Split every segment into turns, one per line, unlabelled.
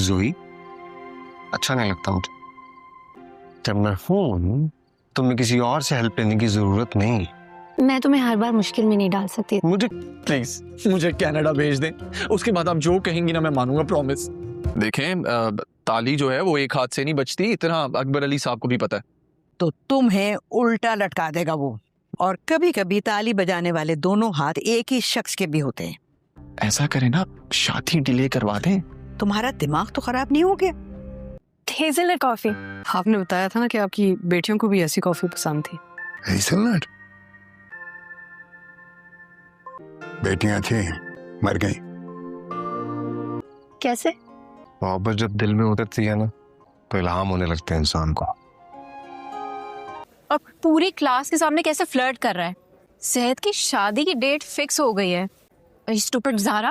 ज़ोई, अच्छा नहीं लगता मुझे। जब मैं हूं तुम्हें किसी और से हेल्प लेने की जरूरत नहीं।
मैं तुम्हें हर बार मुश्किल में नहीं डाल सकती।
मुझे
प्लीज मुझे कनाडा भेज दें, उसके बाद आप जो कहेंगी ना मैं मानूंगा, प्रॉमिस। देखें ताली जो है वो एक हाथ से नहीं बचती, इतना अकबर अली साहब को भी पता है।
तो तुम्हें उल्टा लटका देगा वो। और कभी कभी ताली बजाने वाले दोनों हाथ एक ही शख्स के भी होते हैं।
ऐसा करें ना, शादी डिले करवा दें।
तुम्हारा दिमाग तो खराब नहीं हो गया?
Hazelnut coffee.
आपने बताया था ना कि आपकी बेटियों को भी ऐसी कॉफी पसंद थी।
हेज़लनट? बेटियां थी, मर गई।
कैसे?
मोहब्बत जब दिल में उतरती है ना तो इल्हाम होने लगते हैं इंसान को।
और पूरी क्लास के सामने कैसे फ्लर्ट कर रहा है। सेहत की शादी की डेट फिक्स हो गई है। स्टूपिड ज़ारा,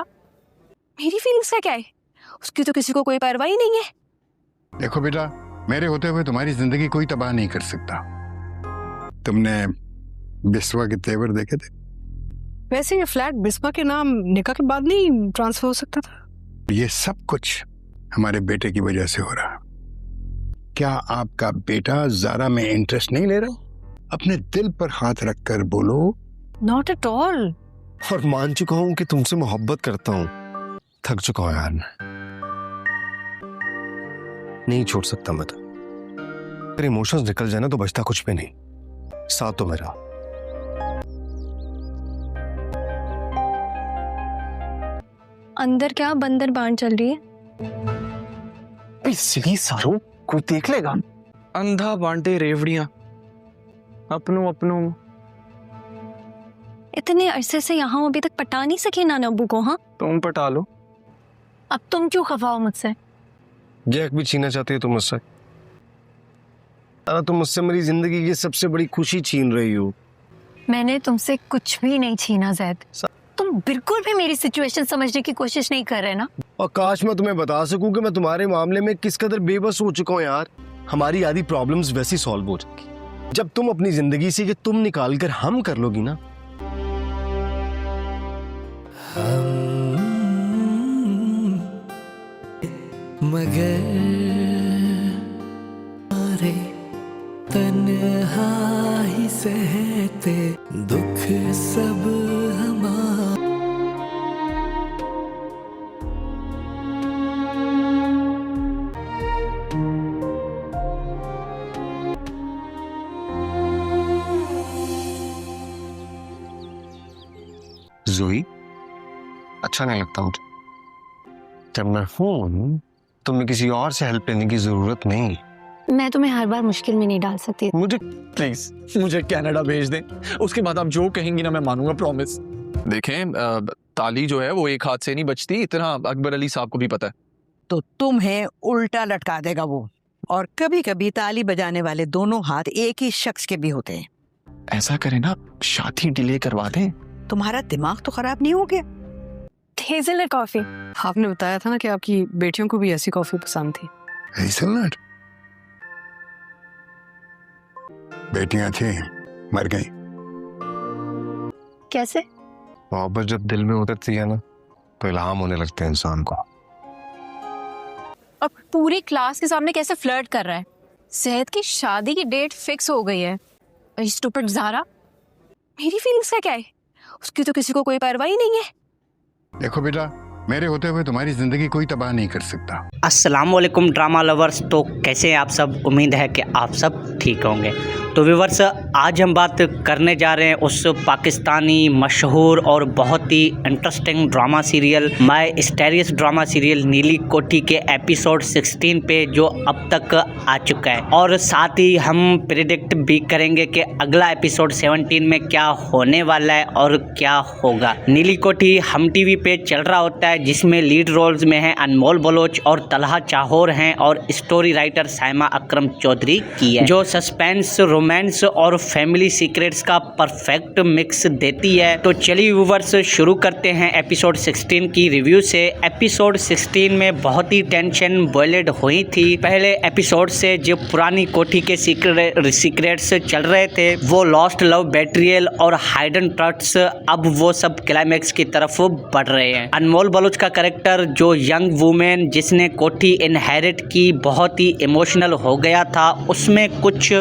मेरी फीलिंग्स का क्या है? उसकी तो किसी को कोई परवाह ही नहीं है।
देखो बेटा, मेरे होते हुए तुम्हारी जिंदगी कोई तबाह नहीं कर सकता। तुमने बिस्वा के तेवर देखे थे?
वैसे ये फ्लैट बिस्मा के नाम निकाह के बाद नहीं ट्रांसफर हो सकता था?
ये सब कुछ हमारे बेटे की वजह से हो रहा। क्या आपका बेटा ज़ारा में इंटरेस्ट नहीं ले रहा? अपने दिल पर हाथ रखकर बोलो।
Not at all.
और मान चुका हूं कि तुमसे मोहब्बत करता हूं। थक चुका हूं यार, मैं नहीं छोड़ सकता। मैं तो अगर इमोशंस निकल जाए ना तो बचता कुछ भी नहीं। साथ तो मेरा।
अंदर क्या बंदर बाण चल रही है?
इसलिए सारू कोई देख लेगा। अंधा बांटे रेवड़ियां अपनों अपनों।
इतने अरसे से यहाँ हूँ, अभी तक पटा नहीं सके नाना अब्बू को। हाँ,
तुम पटा लो।
अब तुम क्यों खफा हो मुझसे?
ये हक भी छीनना चाहती है तुम मुझसे? तुम मुझसे मेरी जिंदगी की सबसे बड़ी खुशी छीन रही हो।
मैंने तुमसे कुछ भी नहीं छीना ज़ैद। तुम बिल्कुल भी मेरी सिचुएशन समझने की कोशिश नहीं कर रहे ना।
और काश मैं तुम्हें बता सकूं कि मैं तुम्हारे मामले में किस कदर बेबस हो चुका हूं यार। हमारी आधी प्रॉब्लम्स वैसी सॉल्व हो जाएगी जब तुम अपनी जिंदगी से कि तुम निकाल कर हम कर लोगी ना।
मगर अरे तन्हाई सहते दुख सब हमारे।
ज़ोई, अच्छा नहीं लगता मुझे। जब मैं हूं तुम्हें किसी और से हेल्प लेने की जरूरत नहीं।
मैं तुम्हें हर बार मुश्किल में नहीं डाल सकती।
मुझे प्लीज मुझे कनाडा भेज दें, उसके बाद आप जो कहेंगी ना मैं मानूंगा, प्रॉमिस। देखें ताली जो है वो एक हाथ से नहीं बचती, इतना अकबर अली साहब को भी पता है।
तो तुम्हें उल्टा लटका देगा वो। और कभी कभी ताली बजाने वाले दोनों हाथ एक ही शख्स के भी होते हैं।
ऐसा करें ना, शादी डिले करवा दें।
तुम्हारा दिमाग तो खराब नहीं हो गया?
Hazelnut coffee.
आपने बताया था ना कि आपकी बेटियों को भी ऐसी कॉफी पसंद थी।
हेज़लनट? बेटियां थी, मर गई।
कैसे?
मोहब्बत जब दिल में उतरती है ना तो इल्हाम होने लगते हैं इंसान को।
और पूरी क्लास के सामने कैसे फ्लर्ट कर रहा है। सेहत की शादी की डेट फिक्स हो गई है। स्टूपिड ज़ारा, मेरी फीलिंग्स का क्या है? उसकी तो किसी को कोई परवाह ही नहीं है।
देखो बेटा, मेरे होते हुए तुम्हारी जिंदगी कोई तबाह नहीं कर सकता।
अस्सलाम वालेकुम ड्रामा लवर्स। तो कैसे हैं आप सब? उम्मीद है कि आप सब ठीक होंगे। तो व्यूवर्स, आज हम बात करने जा रहे हैं उस पाकिस्तानी मशहूर और बहुत ही interesting drama serial, mysterious drama serial Neeli Kothi के एपिसोड 16 पे, जो अब तक आ चुका है। और साथ ही हम प्रेडिक्ट भी करेंगे कि अगला एपिसोड 17 में क्या होने वाला है और क्या होगा। नीली कोठी हम टीवी पे चल रहा होता है, जिसमें लीड रोल्स में हैं अनमोल बलोच और तलहा चाहोर हैं, और स्टोरी राइटर साइमा अकरम चौधरी की है, जो सस्पेंस रोमांस और फैमिली सीक्रेट्स का परफेक्ट मिक्स देती है। तो चलिए व्यूअर्स शुरू करते हैं एपिसोड 16 की रिव्यू से। एपिसोड 16 में बहुत ही टेंशन बॉयलेड हुई थी। पहले एपिसोड से जो पुरानी कोठी के सीक्रेट्स चल रहे थे, वो लॉस्ट लव, बेट्रियल और हाइडन ट्रस्ट्स, अब वो सब क्लाइमैक्स की तरफ बढ़ रहे हैं। अनमोल बलोच का कैरेक्टर जो यंग वुमेन जिसने कोठी इनहेरिट की बहुत ही इमोशनल हो गया था, उसमें कुछ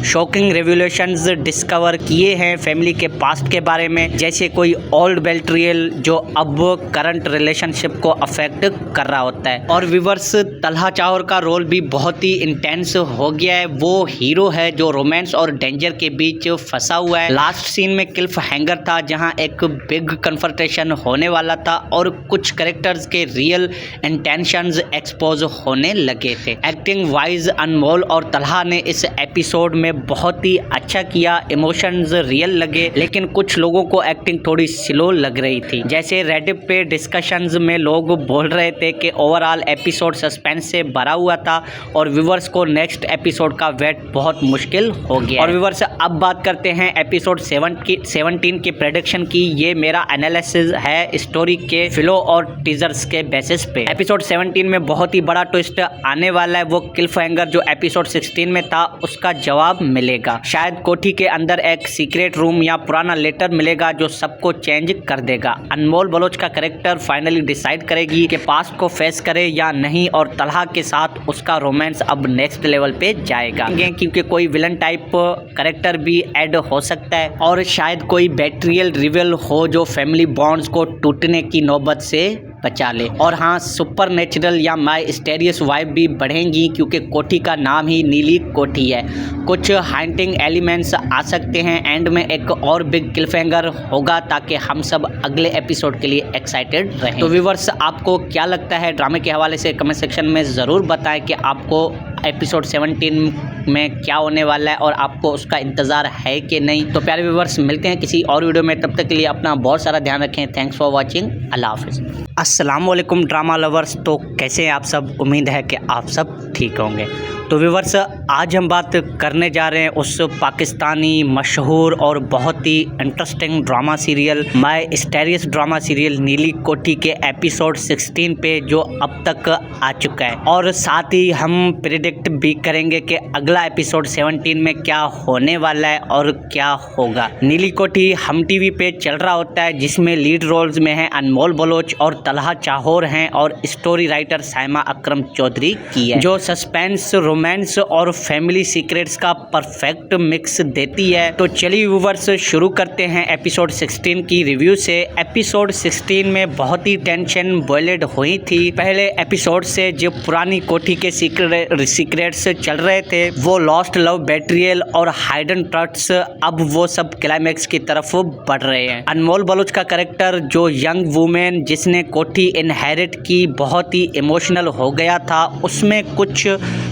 शॉकिंग रेवलेशंस डिस्कवर किए हैं फैमिली के पास्ट के बारे में, जैसे कोई ओल्ड बेट्रियल जो अब करंट रिलेशनशिप को अफेक्ट कर रहा होता है। और व्यूअर्स, तलहा चाहर का रोल भी बहुत ही इंटेंस हो गया है। वो हीरो है जो रोमांस और डेंजर के बीच फंसा हुआ है। लास्ट सीन में क्लिफ हैंगर था जहां एक बिग कन्फ्रंटेशन होने वाला था और कुछ कैरेक्टर्स के रियल इंटेंशंस एक्सपोज होने लगे थे। एक्टिंग वाइज अनमोल और तलहा ने इस एपिसोड में बहुत ही अच्छा किया। इमोशंस रियल लगे, लेकिन कुछ लोगों को एक्टिंग थोड़ी स्लो लग रही थी। जैसे रेडिट पे डिस्कशंस में लोग बोल रहे थे कि ओवरऑल एपिसोड सस्पेंस से भरा हुआ था और व्यूअर्स को नेक्स्ट एपिसोड का वेट बहुत मुश्किल हो गया। और व्यूअर्स, अब बात करते हैं एपिसोड 17 की प्रेडिक्शन की। ये मेरा एनालिसिस है स्टोरी के फ्लो और टीजर्स के बेसिस पे। एपिसोड 17 में बहुत ही बड़ा ट्विस्ट आने वाला है। वो क्लिफ हैंगर जो एपिसोड 16 में था, उसका जवाब मिलेगा। शायद कोठी के अंदर एक सीक्रेट रूम या पुराना लेटर मिलेगा जो सबको चेंज कर देगा। अनमोल बलोच का कैरेक्टर फाइनली डिसाइड करेगी कि पास्ट को फेस करे या नहीं, और तलहा के साथ उसका रोमांस अब नेक्स्ट लेवल पे जाएगा, क्योंकि कोई विलन टाइप कैरेक्टर भी ऐड हो सकता है और शायद कोई बेट्रियल रिवेल हो जो फैमिली बॉन्ड्स को टूटने की नौबत से बचा ले। और हाँ, सुपर नेचुरल या माइस्टेरियस वाइब भी बढ़ेंगी क्योंकि कोठी का नाम ही नीली कोठी है। कुछ हाइंटिंग एलिमेंट्स आ सकते हैं। एंड में एक और बिग क्लिफहैंगर होगा ताकि हम सब अगले एपिसोड के लिए एक्साइटेड रहें। तो व्यूअर्स, आपको क्या लगता है ड्रामे के हवाले से कमेंट सेक्शन में ज़रूर बताएं कि आपको एपिसोड 17 में क्या होने वाला है और आपको उसका इंतज़ार है कि नहीं। तो प्यारे व्यूअर्स, मिलते हैं किसी और वीडियो में। तब तक के लिए अपना बहुत सारा ध्यान रखें। Thanks for watching. अल्लाह हाफिज़। अस्सलाम वालेकुम ड्रामा लवर्स। तो कैसे हैं आप सब? उम्मीद है कि आप सब ठीक होंगे। तो व्यूअर्स, आज हम बात करने जा रहे हैं उस पाकिस्तानी मशहूर और बहुत ही interesting drama serial, mysterious drama serial Neeli Kothi के एपिसोड 16 पे, जो अब तक आ चुका है। और साथ ही हम प्रेडिक्ट भी करेंगे कि अगला एपिसोड 17 में क्या होने वाला है और क्या होगा। नीली कोठी हम टीवी पे चल रहा होता है, जिसमें लीड रोल्स में हैं अनमोल बलोच और तलहा चाहर हैं, और स्टोरी राइटर साइमा अकरम चौधरी की है, जो सस्पेंस, रोमांस और फैमिली सीक्रेट्स का परफेक्ट मिक्स देती है। तो चलिए व्यूअर्स शुरू करते हैं एपिसोड 16 की रिव्यू से। एपिसोड 16 में बहुत ही टेंशन बॉयलेड हुई थी। पहले एपिसोड से जो पुरानी कोठी के सीक्रेट्स चल रहे थे, वो लॉस्ट लव, बेट्रियल और हाइडन ट्रस्ट्स, अब वो सब क्लाइमैक्स की तरफ बढ़ रहे हैं। अनमोल बलोच का कैरेक्टर जो यंग वुमेन जिसने कोठी इनहेरिट की बहुत ही इमोशनल हो गया था, उसमें कुछ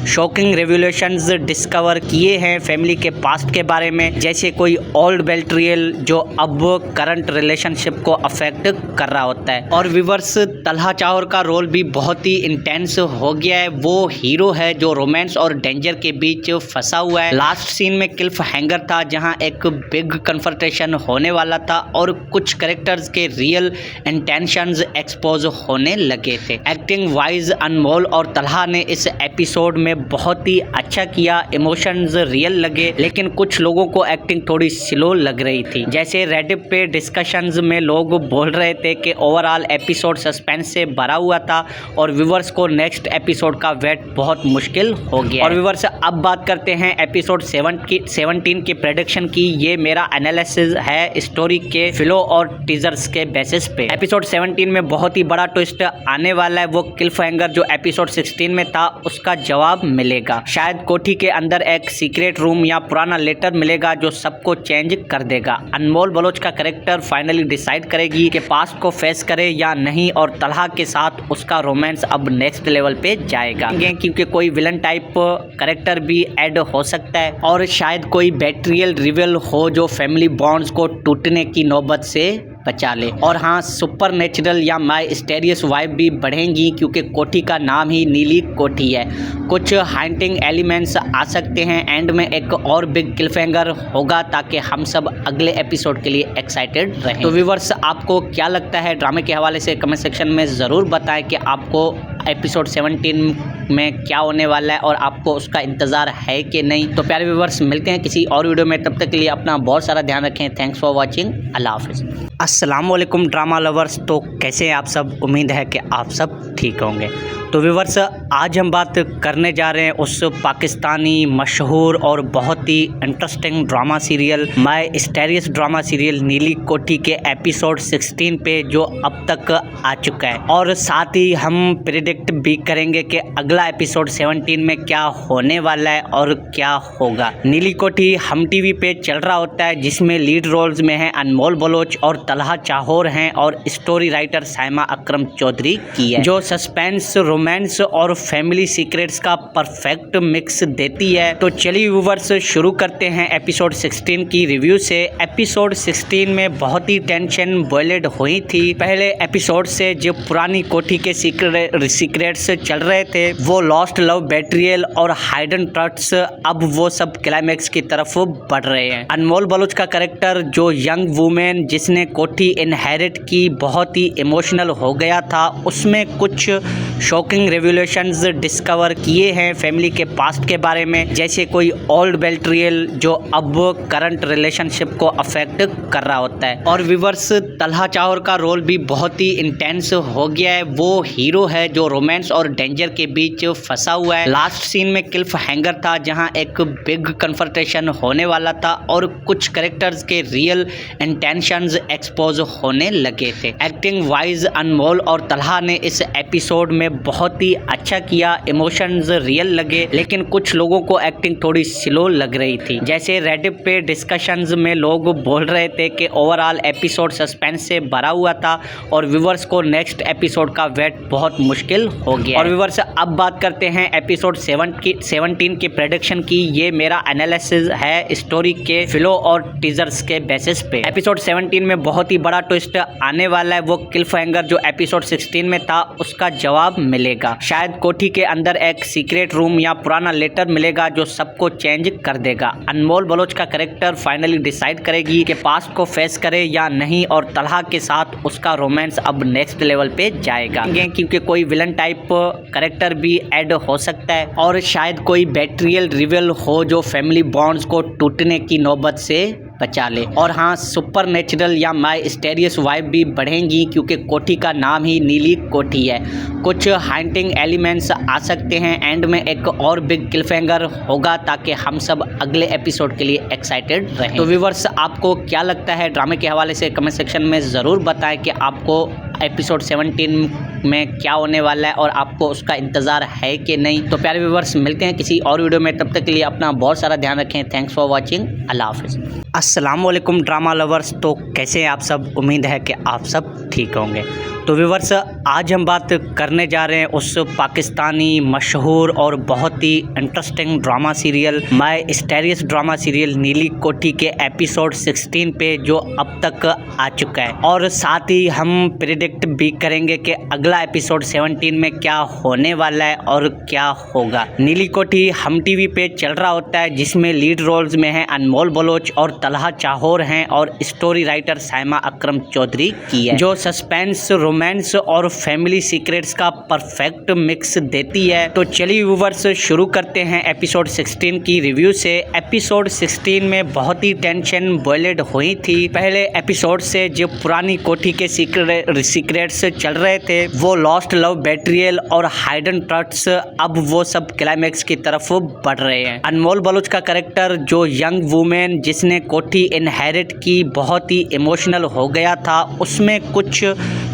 शॉकिंग रेवलेशंस डिस्कवर किए हैं फैमिली के पास्ट के बारे में, जैसे कोई ओल्ड बेट्रियल जो अब करंट रिलेशनशिप को अफेक्ट कर रहा होता है। और व्यूअर्स, तलहा चाहर का रोल भी बहुत ही इंटेंस हो गया है। वो हीरो है जो रोमांस और डेंजर के बीच फंसा हुआ है। लास्ट सीन में क्लिफ हैंगर था जहां एक बिग कन्फ्रंटेशन होने वाला था और कुछ कैरेक्टर्स के रियल इंटेंशंस एक्सपोज होने लगे थे। एक्टिंग वाइज अनमोल और तलहा ने इस एपिसोड में बहुत ही अच्छा किया। इमोशंस रियल लगे, लेकिन कुछ लोगों को एक्टिंग थोड़ी स्लो लग रही थी। जैसे रेडिट पे डिस्कशंस में लोग बोल रहे थे कि ओवरऑल एपिसोड सस्पेंस से भरा हुआ था और व्यूअर्स को नेक्स्ट एपिसोड का वेट बहुत मुश्किल हो गया। और व्यूअर्स, अब बात करते हैं एपिसोड 17 की प्रेडिक्शन की। ये मेरा एनालिसिस है स्टोरी के फ्लो और टीजर्स के बेसिस पे। एपिसोड 17 में बहुत ही बड़ा ट्विस्ट आने वाला है। वो क्लिफहैंगर जो एपिसोड 16 में था, उसका जवाब मिलेगा। शायद कोठी के अंदर एक सीक्रेट रूम या पुराना लेटर मिलेगा जो सबको चेंज कर देगा। अनमोल बलोच का कैरेक्टर फाइनली डिसाइड करेगी कि पास्ट को फेस करे या नहीं, और तलहा के साथ उसका रोमांस अब नेक्स्ट लेवल पे जाएगा, क्योंकि कोई विलन टाइप कैरेक्टर भी ऐड हो सकता है और शायद कोई बेट्रियल रिवेल हो जो फैमिली बॉन्ड्स को टूटने की नौबत से बचा ले। और हाँ, सुपर नेचुरल या माइस्टीरियस वाइब भी बढ़ेंगी क्योंकि कोठी का नाम ही नीली कोठी है। कुछ हाइंटिंग एलिमेंट्स आ सकते हैं, एंड में एक और बिग क्लिफहैंगर होगा ताकि हम सब अगले एपिसोड के लिए एक्साइटेड रहें। तो व्यूअर्स, आपको क्या लगता है ड्रामे के हवाले से कमेंट सेक्शन में ज़रूर बताएं कि आपको एपिसोड 17 में क्या होने वाला है और आपको उसका इंतज़ार है कि नहीं। तो प्यारे व्यूअर्स, मिलते हैं किसी और वीडियो में, तब तक के लिए अपना बहुत सारा ध्यान रखें। Thanks for watching. अल्लाह हाफिज़। अस्सलाम वालेकुम ड्रामा लवर्स। तो कैसे हैं आप सब? उम्मीद है कि आप सब ठीक होंगे। तो व्यूअर्स, आज हम बात करने जा रहे हैं उस पाकिस्तानी मशहूर और बहुत ही interesting drama serial mysterious drama serial Neeli Kothi के एपिसोड 16 पे, जो अब तक आ चुका है। और साथ ही हम प्रेडिक्ट भी करेंगे कि अगला एपिसोड 17 में क्या होने वाला है और क्या होगा। नीली कोठी हम टीवी पे चल रहा होता है, जिसमें लीड रोल्स में हैं अनमोल बलोच और तलहा चाहोर हैं, और स्टोरी राइटर साइमा अकरम चौधरी की है, जो सस्पेंस, रोमांस और फैमिली सीक्रेट्स का परफेक्ट मिक्स देती है। तो चलिए व्यूअर्स, शुरू करते हैं एपिसोड 16 की रिव्यू से। एपिसोड 16 में बहुत ही टेंशन बॉयलेड हुई थी। पहले एपिसोड से जो पुरानी कोठी के सीक्रेट्स चल रहे थे, वो लॉस्ट लव, बेट्रियल और हाइडन ट्रस्ट्स, अब वो सब क्लाइमैक्स की तरफ बढ़ रहे हैं। अनमोल बलोच का कैरेक्टर, जो यंग वुमेन जिसने कोठी इनहेरिट की, बहुत ही इमोशनल हो गया था। उसमें कुछ शॉकिंग रेवलेशंस डिस्कवर किए हैं फैमिली के पास्ट के बारे में, जैसे कोई ओल्ड बेट्रियल जो अब करंट रिलेशनशिप को अफेक्ट कर रहा होता है। और व्यूअर्स, तलहा चाहोर का रोल भी बहुत ही इंटेंस हो गया है। वो हीरो है जो रोमांस और डेंजर के बीच फंसा हुआ है। लास्ट सीन में क्लिफ हैंगर था, जहां एक बिग कन्फ्रंटेशन होने वाला था और कुछ कैरेक्टर्स के रियल इंटेंशंस एक्सपोज होने लगे थे। एक्टिंग वाइज अनमोल और तलहा ने इस एपिसोड में बहुत ही अच्छा किया। इमोशंस रियल लगे, लेकिन कुछ लोगों को एक्टिंग थोड़ी स्लो लग रही थी। जैसे रेडिट पे डिस्कशंस में लोग बोल रहे थे कि ओवरऑल एपिसोड सस्पेंस से भरा हुआ था और व्यूअर्स को नेक्स्ट एपिसोड का वेट बहुत मुश्किल हो गया। और व्यूअर्स, अब बात करते हैं एपिसोड 17 की प्रेडिक्शन की। ये मेरा एनालिसिस है स्टोरी के फिलो और टीजर्स के बेसिस पे। एपिसोड 17 में बहुत ही बड़ा ट्विस्ट आने वाला है। वो क्लिफहैंगर जो एपिसोड 16 में था, उसका जवाब मिलेगा। शायद कोठी के अंदर एक सीक्रेट रूम या पुराना लेटर मिलेगा जो सबको चेंज कर देगा। अनमोल बलोच का कैरेक्टर फाइनली डिसाइड करेगी कि पास्ट को फेस करे या नहीं, और तलहा के साथ उसका रोमांस अब नेक्स्ट लेवल पे जाएगा, क्योंकि कोई विलन टाइप कैरेक्टर भी ऐड हो सकता है, और शायद कोई बेट्रियल रिवेल हो जो फैमिली बॉन्ड्स को टूटने की नौबत से बचा ले। और हाँ, सुपर नेचुरल या माइस्टीरियस वाइब भी बढ़ेंगी क्योंकि कोठी का नाम ही नीली कोठी है। कुछ हाइंटिंग एलिमेंट्स आ सकते हैं, एंड में एक और बिग क्लिफहैंगर होगा ताकि हम सब अगले एपिसोड के लिए एक्साइटेड रहें। तो व्यूअर्स, आपको क्या लगता है ड्रामे के हवाले से कमेंट सेक्शन में ज़रूर बताएं कि आपको एपिसोड 17 में क्या होने वाला है और आपको उसका इंतज़ार है कि नहीं। तो प्यारे व्यूअर्स, मिलते हैं किसी और वीडियो में, तब तक के लिए अपना बहुत सारा ध्यान रखें। Thanks for watching. अल्लाह हाफिज़। अस्सलाम वालेकुम ड्रामा लवर्स। तो कैसे हैं आप सब? उम्मीद है कि आप सब ठीक होंगे। तो व्यूअर्स, आज हम बात करने जा रहे हैं उस पाकिस्तानी मशहूर और बहुत ही interesting drama serial mysterious drama serial Neeli Kothi के एपिसोड 16 पे, जो अब तक आ चुका है। और साथ ही हम प्रेडिक्ट भी करेंगे कि अगला एपिसोड 17 में क्या होने वाला है और क्या होगा। नीली कोठी हम टीवी पे चल रहा होता है, जिसमें लीड रोल्स में हैं अनमोल बलोच और तलहा चाहोर हैं, और स्टोरी राइटर साइमा अकरम चौधरी की है, जो सस्पेंस, रोमांस और फैमिली सीक्रेट्स का परफेक्ट मिक्स देती है। तो चलिए व्यूअर्स, शुरू करते हैं एपिसोड 16 की रिव्यू से। एपिसोड 16 में बहुत ही टेंशन बॉयलेड हुई थी। पहले एपिसोड से जो पुरानी कोठी के सीक्रेट्स चल रहे थे, वो लॉस्ट लव, बेट्रियल और हाइडन ट्रस्ट्स, अब वो सब क्लाइमैक्स की तरफ बढ़ रहे हैं। अनमोल बलोच का कैरेक्टर, जो यंग वुमेन जिसने कोठी इनहेरिट की, बहुत ही इमोशनल हो गया था। उसमें कुछ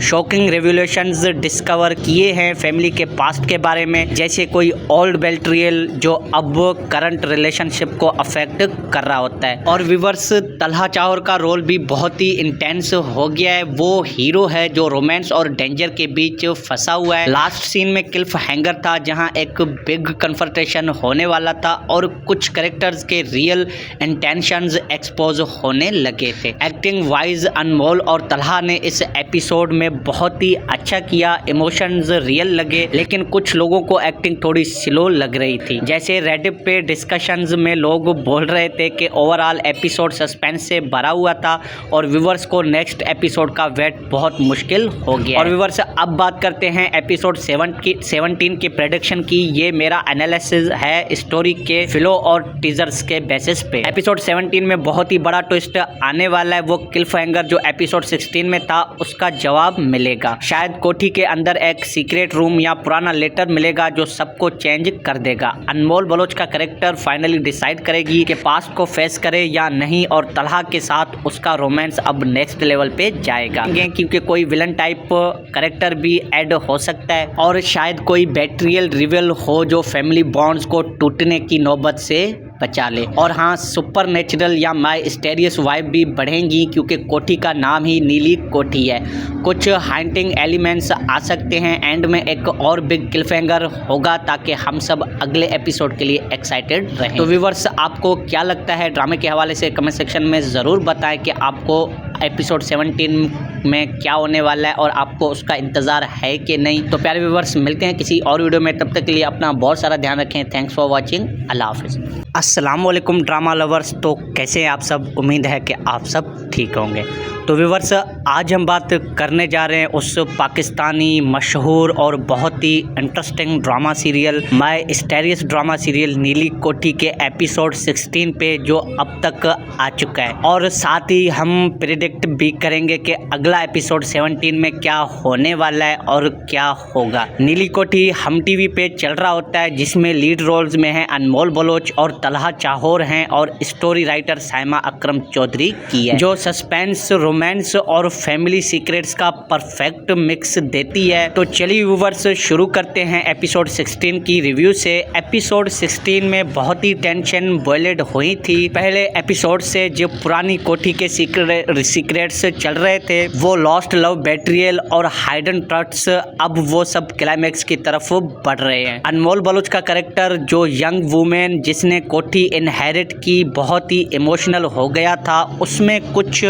शौक शॉकिंग रेवोल्यूशंस डिस्कवर किए हैं फैमिली के पास्ट के बारे में, जैसे कोई ओल्ड बेट्रियल जो अब करंट रिलेशनशिप को अफेक्ट कर रहा होता है। और व्यूअर्स, तलहा चाहर का रोल भी बहुत ही इंटेंस हो गया है। वो हीरो है जो रोमांस और डेंजर के बीच फंसा हुआ है। लास्ट सीन में क्लिफ हैंगर था जहां एक बिग कन्फ्रंटेशन होने वाला था और कुछ कैरेक्टर्स के रियल इंटेंशंस एक्सपोज होने लगे थे। एक्टिंग वाइज अनमोल और तलहा ने इस एपिसोड में बहुत ही अच्छा किया। इमोशंस रियल लगे, लेकिन कुछ लोगों को एक्टिंग थोड़ी स्लो लग रही थी। जैसे रेडिट पे डिस्कशंस में लोग बोल रहे थे कि ओवरऑल एपिसोड सस्पेंस से भरा हुआ था और व्यूअर्स को नेक्स्ट एपिसोड का वेट बहुत मुश्किल हो गया। और व्यूअर्स, अब बात करते हैं एपिसोड 17 की प्रेडिक्शन की। ये मेरा एनालिसिस है स्टोरी के फ्लो और टीजर्स के बेसिस पे। एपिसोड 17 में बहुत ही बड़ा ट्विस्ट आने वाला है। वो क्लिफ हैंगर जो एपिसोड 16 में था उसका जवाब मिलेगा। शायद कोठी के अंदर एक सीक्रेट रूम या पुराना लेटर मिलेगा जो सबको चेंज कर देगा। अनमोल बलोच का कैरेक्टर फाइनली डिसाइड करेगी कि पास्ट को फेस करे या नहीं, और तलहा के साथ उसका रोमांस अब नेक्स्ट लेवल पे जाएगा, क्योंकि कोई विलन टाइप कैरेक्टर भी ऐड हो सकता है और शायद कोई बेट्रियल रिवील हो जो फैमिली बॉन्ड्स को टूटने की नौबत से बचा ले। और हाँ, सुपर नेचुरल या माइस्टेरियस वाइब भी बढ़ेंगी क्योंकि कोठी का नाम ही नीली कोठी है। कुछ हाइंटिंग एलिमेंट्स आ सकते हैं। एंड में एक और बिग क्लिफहैंगर होगा ताकि हम सब अगले एपिसोड के लिए एक्साइटेड रहें। तो व्यूअर्स, आपको क्या लगता है ड्रामे के हवाले से कमेंट सेक्शन में ज़रूर बताएं कि आपको एपिसोड 17 में क्या होने वाला है और आपको उसका इंतज़ार है कि नहीं। तो प्यारे व्यूअर्स, मिलते हैं किसी और वीडियो में। तब तक के लिए अपना बहुत सारा ध्यान रखें। Thanks for watching. अल्लाह हाफिज़। अस्सलाम वालेकुम ड्रामा लवर्स। तो कैसे हैं आप सब? उम्मीद है कि आप सब ठीक होंगे। तो व्यूअर्स, आज हम बात करने जा रहे हैं उस पाकिस्तानी मशहूर और बहुत ही interesting drama serial mysterious drama serial Neeli Kothi के एपिसोड 16 पे जो अब तक आ चुका है। और साथ ही हम प्रेडिक्ट भी करेंगे कि अगला एपिसोड 17 में क्या होने वाला है और क्या होगा। नीली कोठी हम टीवी पे चल रहा होता है जिसमें लीड रोल्स में हैं अनमोल बलोच और तलहा चाहर हैं और स्टोरी राइटर साइमा अकरम चौधरी की है, जो सस्पेंस, रोमांस और फैमिली सीक्रेट्स का परफेक्ट मिक्स देती है। तो चलिए व्यूअर्स, शुरू करते हैं एपिसोड 16 की रिव्यू से। एपिसोड 16 में बहुत ही टेंशन बॉयलेड हुई थी पहले एपिसोड से। जो पुरानी कोठी के सीक्रेट्स चल रहे थे, वो लॉस्ट लव, बेट्रियल और हाइडन ट्रस्ट्स, अब वो सब क्लाइमैक्स की तरफ बढ़ रहे हैं। अनमोल बलोच का कैरेक्टर जो यंग वुमेन जिसने कोठी इनहेरिट की बहुत ही इमोशनल हो गया था, उसमें कुछ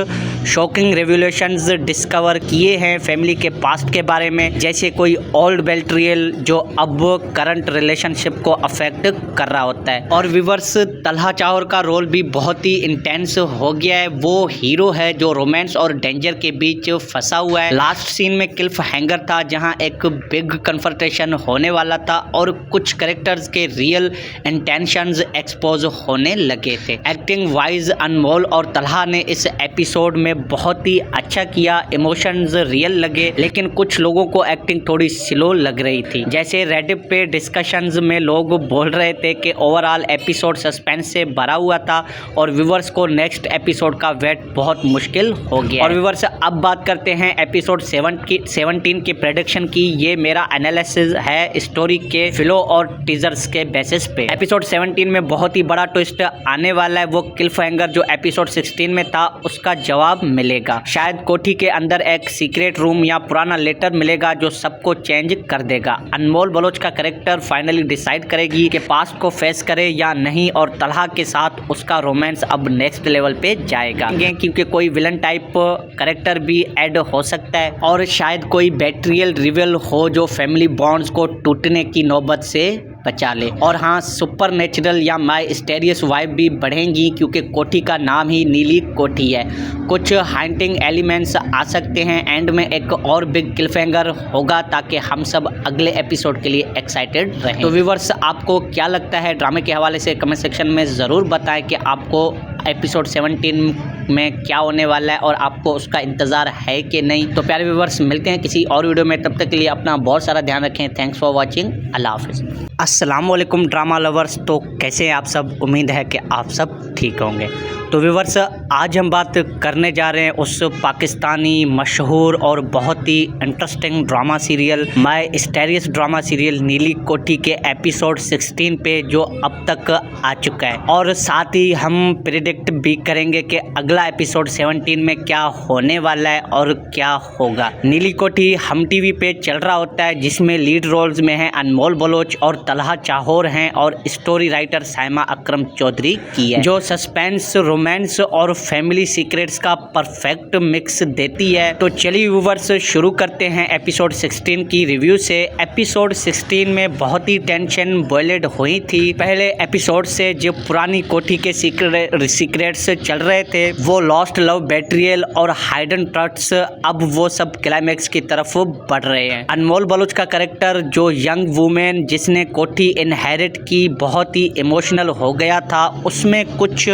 शॉकिंग रेवोल्यूशंस डिस्कवर किए हैं फैमिली के पास्ट के बारे में, जैसे कोई ओल्ड बेट्रियल जो अब करंट रिलेशनशिप को अफेक्ट कर रहा होता है। और व्यूअर्स, तलहा चाहर का रोल भी बहुत ही इंटेंस हो गया है। वो हीरो है जो रोमांस और डेंजर के बीच फंसा हुआ है। लास्ट सीन में क्लिफ हैंगर था जहां एक बिग कन्फ्रंटेशन होने वाला था और कुछ कैरेक्टर्स के रियल इंटेंशंस एक्सपोज होने लगे थे। एक्टिंग वाइज अनमोल और तलहा ने इस एपिसोड में बहुत ही अच्छा किया। इमोशंस रियल लगे, लेकिन कुछ लोगों को एक्टिंग थोड़ी स्लो लग रही थी। जैसे रेडिट पे डिस्कशंस में लोग बोल रहे थे कि ओवरऑल एपिसोड सस्पेंस से भरा हुआ था और व्यूअर्स को नेक्स्ट एपिसोड का वेट बहुत मुश्किल हो गया। और व्यूअर्स, अब बात करते हैं एपिसोड 17 की प्रेडिक्शन की। ये मेरा एनालिसिस है स्टोरी के फ्लो और टीजर्स के बेसिस पे। एपिसोड 17 में बहुत ही बड़ा ट्विस्ट आने वाला है। वो क्लिफहैंगर जो एपिसोड 16 में था उसका जवाब मिलेगा। शायद कोठी के अंदर एक सीक्रेट रूम या पुराना लेटर मिलेगा जो सबको चेंज कर देगा। अनमोल बलोच का कैरेक्टर फाइनली डिसाइड करेगी कि पास्ट को फेस करे या नहीं, और तलहा के साथ उसका रोमांस अब नेक्स्ट लेवल पे जाएगा, क्योंकि कोई विलन टाइप कैरेक्टर भी ऐड हो सकता है और शायद कोई बेट्रियल रिवील हो जो फैमिली बॉन्ड्स को टूटने की नौबत से बचा ले। और हाँ, सुपर नेचुरल या माइस्टेरियस वाइब भी बढ़ेंगी क्योंकि कोठी का नाम ही नीली कोठी है। कुछ हाइंटिंग एलिमेंट्स आ सकते हैं। एंड में एक और बिग क्लिफहैंगर होगा ताकि हम सब अगले एपिसोड के लिए एक्साइटेड रहें। तो व्यूअर्स, आपको क्या लगता है ड्रामे के हवाले से कमेंट सेक्शन में ज़रूर बताएं कि आपको एपिसोड 17 में क्या होने वाला है और आपको उसका इंतज़ार है कि नहीं। तो प्यारे व्यूअर्स, मिलते हैं किसी और वीडियो में। तब तक के लिए अपना बहुत सारा ध्यान रखें। Thanks for watching. अल्लाह हाफिज़। अस्सलाम वालेकुम ड्रामा लवर्स। तो कैसे हैं आप सब? उम्मीद है कि आप सब ठीक होंगे। तो व्यूअर्स आज हम बात करने जा रहे हैं उस पाकिस्तानी मशहूर और बहुत ही interesting drama serial mysterious drama serial Neeli Kothi के एपिसोड 16 पे जो अब तक आ चुका है, और साथ ही हम प्रिडिक्ट भी करेंगे कि अगला एपिसोड 17 में क्या होने वाला है और क्या होगा। नीली कोठी हम टीवी पे चल रहा होता है जिसमें लीड रोल्स में हैं अनमोल बलोच और तलहा चाहोर हैं, और स्टोरी राइटर साइमा अकरम चौधरी की है, जो सस्पेंस, रोमांस और फैमिली सीक्रेट्स का परफेक्ट मिक्स देती है। तो चलिए व्यूअर्स शुरू करते हैं एपिसोड 16 की रिव्यू से। एपिसोड 16 में बहुत ही टेंशन बॉयलेड हुई थी। पहले एपिसोड से जो पुरानी कोठी के सीक्रेट्स चल रहे थे, वो लॉस्ट लव, बेट्रियल और हाइडन ट्रस्ट्स, अब वो सब क्लाइमैक्स की तरफ बढ़ रहे हैं। अनमोल बलोच का कैरेक्टर जो यंग वुमेन जिसने कोठी इनहेरिट की बहुत ही इमोशनल हो गया था, उसमें कुछ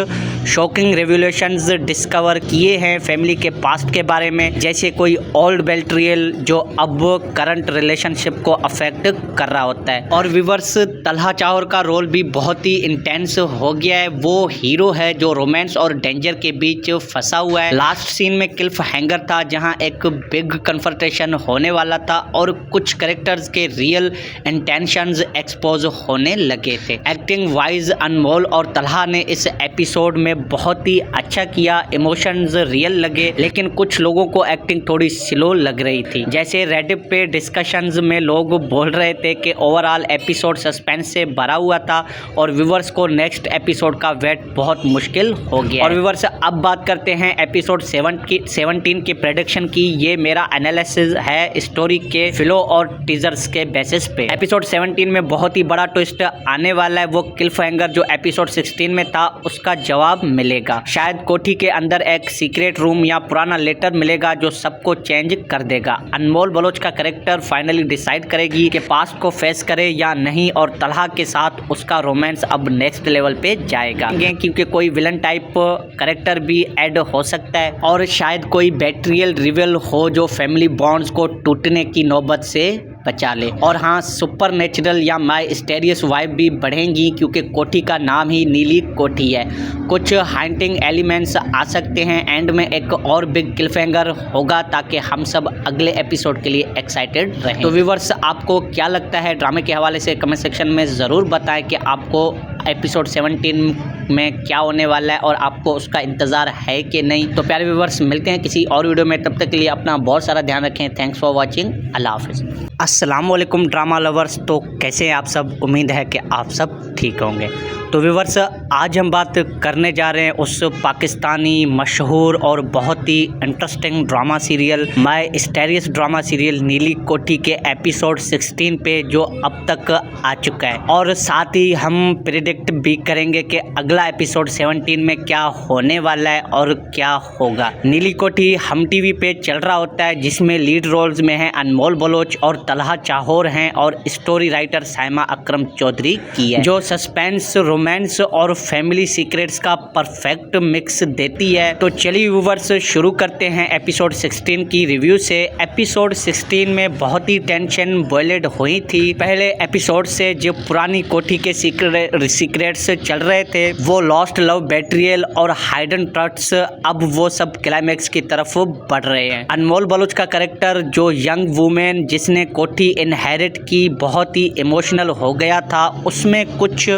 शॉकिंग रेवलेशंस डिस्कवर किए हैं फैमिली के पास्ट के बारे में, जैसे कोई ओल्ड बेट्रियल जो अब करंट रिलेशनशिप को अफेक्ट कर रहा होता है। और व्यूअर्स तलहा चाहोर का रोल भी बहुत ही इंटेंस हो गया है। वो हीरो है जो रोमांस और डेंजर के बीच फंसा हुआ है। लास्ट सीन में क्लिफ हैंगर था जहां एक बिग कन्फ्रंटेशन होने वाला था और कुछ कैरेक्टर्स के रियल इंटेंशंस एक्सपोज होने लगे थे। एक्टिंग वाइज अनमोल और तलहा ने इस एपिसोड में बहुत ही अच्छा किया, इमोशंस रियल लगे, लेकिन कुछ लोगों को एक्टिंग थोड़ी स्लो लग रही थी। जैसे रेडिट पे डिस्कशंस में लोग बोल रहे थे कि ओवरऑल एपिसोड सस्पेंस से भरा हुआ था और व्यूअर्स को नेक्स्ट एपिसोड का वेट बहुत मुश्किल हो गया। और व्यूअर्स अब बात करते हैं एपिसोड 17 की प्रेडिक्शन की। ये मेरा एनालिसिस है स्टोरी के फिलो और टीजर्स के बेसिस पे। एपिसोड 17 में बहुत ही बड़ा ट्विस्ट आने वाला है। वो क्लिफ हैंगर जो एपिसोड 16 में था उसका जवाब मिलेगा। शायद कोठी के अंदर एक सीक्रेट रूम या पुराना लेटर मिलेगा जो सबको चेंज कर देगा। अनमोल बलोच का कैरेक्टर फाइनली डिसाइड करेगी कि पास्ट को फेस करे या नहीं, और तलहा के साथ उसका रोमांस अब नेक्स्ट लेवल पे जाएगा, क्योंकि कोई विलन टाइप कैरेक्टर भी ऐड हो सकता है, और शायद कोई बेट्रियल रिवील हो जो फैमिली बॉन्ड्स को टूटने की नौबत से बचा ले। और हाँ, सुपर नेचुरल या माय स्टेरियस वाइब भी बढ़ेंगी क्योंकि कोठी का नाम ही नीली कोठी है। कुछ हाइंटिंग एलिमेंट्स आ सकते हैं। एंड में एक और बिग क्लिफहैंगर होगा ताकि हम सब अगले एपिसोड के लिए एक्साइटेड रहें। तो व्यूअर्स आपको क्या लगता है ड्रामे के हवाले से कमेंट सेक्शन में ज़रूर बताएं कि आपको एपिसोड 17 में क्या होने वाला है और आपको उसका इंतज़ार है कि नहीं। तो प्यारे व्यूअर्स मिलते हैं किसी और वीडियो में, तब तक के लिए अपना बहुत सारा ध्यान रखें। Thanks for watching. अल्लाह हाफिज़। अस्सलाम वालेकुम ड्रामा लवर्स। तो कैसे हैं आप सब? उम्मीद है कि आप सब ठीक होंगे। तो व्यूअर्स आज हम बात करने जा रहे हैं उस पाकिस्तानी मशहूर और बहुत ही interesting drama serial mysterious drama serial Neeli Kothi के एपिसोड 16 पे जो अब तक आ चुका है, और साथ ही हम प्रिडिक्ट भी करेंगे कि अगला एपिसोड 17 में क्या होने वाला है और क्या होगा। नीली कोठी हम टीवी पे चल रहा होता है जिसमें लीड रोल्स में हैं अनमोल बलोच और तलहा चाहोर हैं, और स्टोरी राइटर साइमा अकरम चौधरी की है, जो सस्पेंस, रोमांस और फैमिली सीक्रेट्स का परफेक्ट मिक्स देती है। तो चलिए व्यूअर्स शुरू करते हैं एपिसोड 16 की रिव्यू से। एपिसोड 16 में बहुत ही टेंशन बॉयलेड हुई थी। पहले एपिसोड से जो पुरानी कोठी के सीक्रेट्स चल रहे थे, वो लॉस्ट लव, बेट्रियल और हाइडन ट्रस्ट्स, अब वो सब क्लाइमैक्स की तरफ बढ़ रहे हैं। अनमोल बलोच का कैरेक्टर जो यंग वुमेन जिसने कोठी इनहेरिट की बहुत ही इमोशनल हो गया था, उसमें कुछ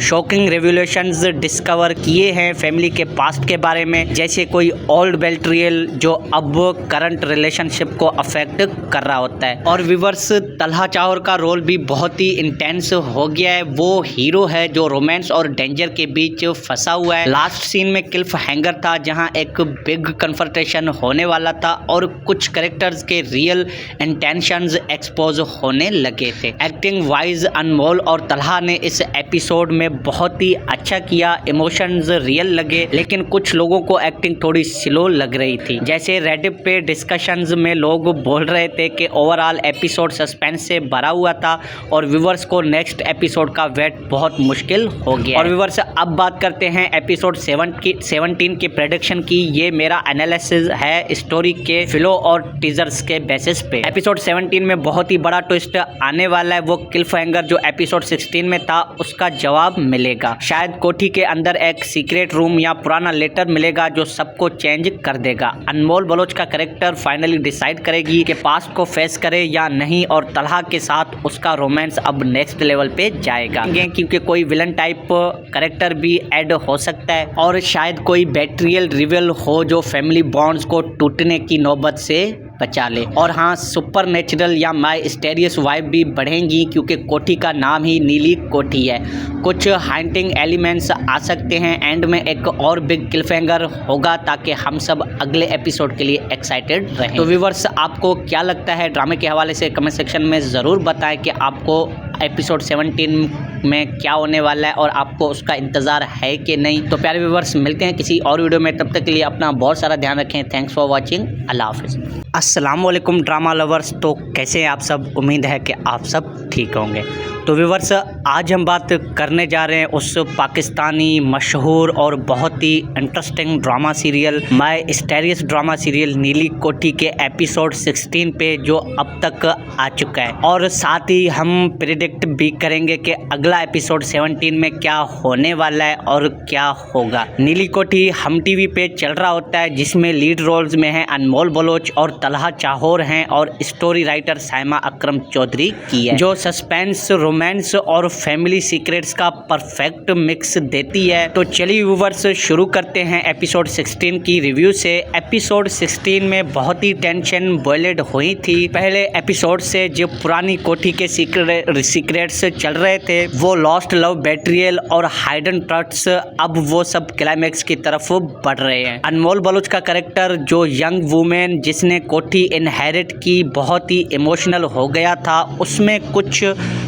शॉकिंग रेवलेशंस डिस्कवर किए हैं फैमिली के पास्ट के बारे में, जैसे कोई ओल्ड बेट्रियल जो अब करंट रिलेशनशिप को अफेक्ट कर रहा होता है। और व्यूअर्स तलहा चाहोर का रोल भी बहुत ही इंटेंस हो गया है। वो हीरो है जो रोमांस और डेंजर के बीच फंसा हुआ है। लास्ट सीन में क्लिफ हैंगर था जहां एक बिग कन्फ्रंटेशन होने वाला था और कुछ कैरेक्टर्स के रियल इंटेंशंस एक्सपोज होने लगे थे। एक्टिंग वाइज अनमोल और तलहा ने इस एपिसोड में बहुत ही अच्छा किया, इमोशंस रियल लगे, लेकिन कुछ लोगों को एक्टिंग थोड़ी स्लो लग रही थी। जैसे रेडिट पे डिस्कशंस में लोग बोल रहे थे कि ओवरऑल एपिसोड सस्पेंस सस्पेंस से भरा हुआ था और व्यूवर्स को नेक्स्ट एपिसोड का वेट बहुत मुश्किल हो गया। और व्यूवर्स अब बात करते हैं एपिसोड 17 की प्रेडिक्शन की। ये मेरा एनालिसिस है स्टोरी के फ्लो और टीजर्स के बेसिस पे। एपिसोड 17 में बहुत ही बड़ा ट्विस्ट आने वाला है। वो क्लिफ हैंगर जो एपिसोड 16 में था उसका जवाब मिलेगा। शायद कोठी के अंदर एक सीक्रेट रूम या पुराना लेटर मिलेगा जो सबको चेंज कर देगा। अनमोल बलोच का कैरेक्टर फाइनली डिसाइड करेगी कि पास्ट को फेस करे या नहीं और तलहा के साथ उसका रोमांस अब नेक्स्ट लेवल पे जाएगा, क्योंकि कोई विलन टाइप कैरेक्टर भी ऐड हो सकता है और शायद कोई बेट्रियल रिवील हो जो फैमिली बॉन्ड्स को टूटने की नौबत से बचा ले। और हाँ, सुपर नेचुरल या माइस्टेरियस वाइब भी बढ़ेंगी क्योंकि कोठी का नाम ही नीली कोठी है। कुछ हाइंटिंग एलिमेंट्स आ सकते हैं। एंड में एक और बिग क्लिफहैंगर होगा ताकि हम सब अगले एपिसोड के लिए एक्साइटेड रहें। तो व्यूवर्स, आपको क्या लगता है ड्रामे के हवाले से कमेंट सेक्शन में ज़रूर बताएं कि आपको एपिसोड 17 में क्या होने वाला है और आपको उसका इंतज़ार है कि नहीं। तो प्यारे व्यूवर्स, मिलते हैं किसी और वीडियो में। तब तक के लिए अपना बहुत सारा ध्यान रखें। Thanks for watching. अल्लाह हाफिज़। अस्सलामुअलैकुम ड्रामा लवर्स। तो कैसे हैं आप सब? उम्मीद है कि आप सब ठीक होंगे। तो व्यूवर्स, आज हम बात करने जा रहे हैं उस पाकिस्तानी मशहूर और बहुत ही interesting drama serial mysterious drama serial Neeli Kothi के एपिसोड 16 पे जो अब तक आ चुका है। और साथ ही हम प्रेडिक्ट भी करेंगे कि अगला एपिसोड 17 में क्या होने वाला है और क्या होगा। नीली कोठी हम टीवी पे चल रहा होता है जिसमें लीड रोल्स में हैं अनमोल बलोच और तलहा चाहोर हैं और स्टोरी राइटर साइमा अकरम चौधरी की है, जो सस्पेंस, रोमांस और फैमिली सीक्रेट्स का परफेक्ट मिक्स देती है। तो चलिए व्यूवर्स, शुरू करते हैं एपिसोड 16 की रिव्यू से। एपिसोड 16 में बहुत ही टेंशन बॉयलेड हुई थी पहले एपिसोड से। जो पुरानी कोठी के सीक्रेट्स चल रहे थे, वो लॉस्ट लव, बेट्रियल और हाइडन ट्रस्ट्स, अब वो सब क्लाइमैक्स की तरफ बढ़ रहे हैं। अनमोल बलोच का कैरेक्टर जो यंग वुमेन जिसने कोठी इनहेरिट की बहुत ही इमोशनल हो गया था, उसमें कुछ